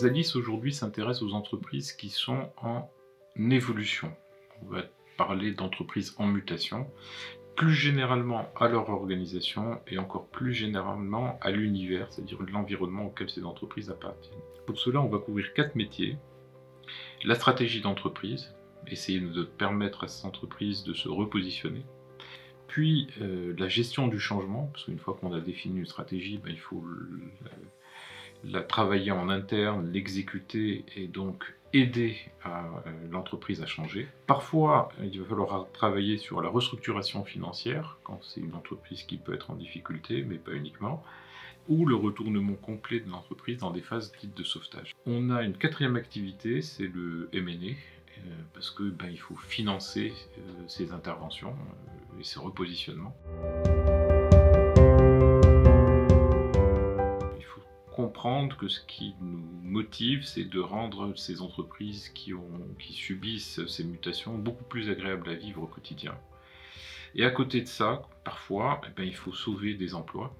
Zalis aujourd'hui s'intéresse aux entreprises qui sont en évolution. On va parler d'entreprises en mutation, plus généralement à leur organisation et encore plus généralement à l'univers, c'est-à-dire l'environnement auquel ces entreprises appartiennent. Pour cela, on va couvrir 4 métiers. La stratégie d'entreprise, essayer de permettre à ces entreprises de se repositionner. Puis la gestion du changement, parce qu'une fois qu'on a défini une stratégie, il faut la travailler en interne, l'exécuter et donc aider l'entreprise à changer. Parfois, il va falloir travailler sur la restructuration financière, quand c'est une entreprise qui peut être en difficulté, mais pas uniquement, ou le retournement complet de l'entreprise dans des phases dites de sauvetage. On a une 4e activité, c'est le M&A, parce que il faut financer ces interventions et ces repositionnements. Il faut comprendre que ce qui nous motive, c'est de rendre ces entreprises qui subissent ces mutations beaucoup plus agréables à vivre au quotidien. Et à côté de ça, parfois, il faut sauver des emplois.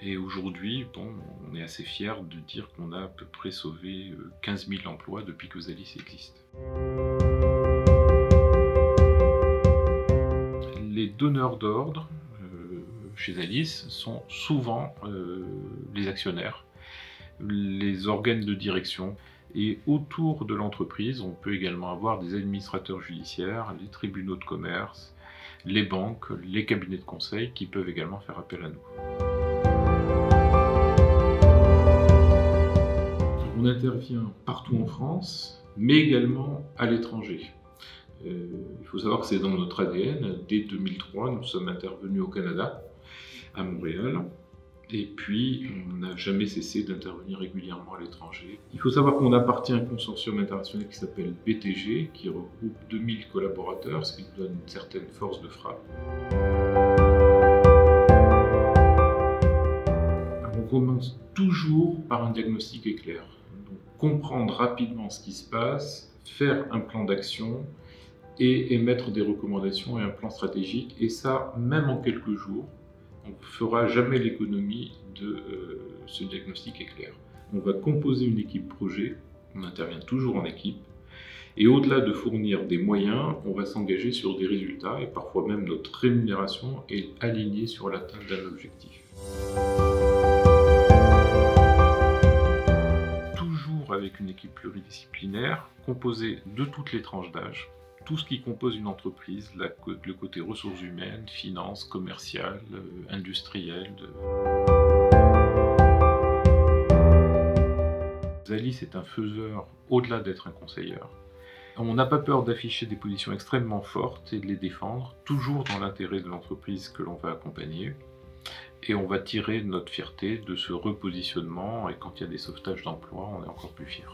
Et aujourd'hui, on est assez fiers de dire qu'on a à peu près sauvé 15 000 emplois depuis que Zalis existe. Les donneurs d'ordre chez Zalis sont souvent les actionnaires, les organes de direction. Et autour de l'entreprise, on peut également avoir des administrateurs judiciaires, les tribunaux de commerce, les banques, les cabinets de conseil qui peuvent également faire appel à nous. On intervient partout en France, mais également à l'étranger. Il faut savoir que c'est dans notre ADN. Dès 2003, nous sommes intervenus au Canada, à Montréal, et puis on n'a jamais cessé d'intervenir régulièrement à l'étranger. Il faut savoir qu'on appartient à un consortium international qui s'appelle BTG, qui regroupe 2000 collaborateurs, ce qui nous donne une certaine force de frappe. On commence toujours par un diagnostic éclair. Donc, comprendre rapidement ce qui se passe, faire un plan d'action et émettre des recommandations et un plan stratégique. Et ça, même en quelques jours, on ne fera jamais l'économie de ce diagnostic éclair. On va composer une équipe projet, on intervient toujours en équipe, et au-delà de fournir des moyens, on va s'engager sur des résultats, et parfois même notre rémunération est alignée sur l'atteinte d'un objectif. Toujours avec une équipe pluridisciplinaire, composée de toutes les tranches d'âge, tout ce qui compose une entreprise, le côté ressources humaines, finances, commerciales, industrielles. Zalis est un faiseur au-delà d'être un conseilleur. On n'a pas peur d'afficher des positions extrêmement fortes et de les défendre, toujours dans l'intérêt de l'entreprise que l'on va accompagner. Et on va tirer notre fierté de ce repositionnement, et quand il y a des sauvetages d'emplois, on est encore plus fiers.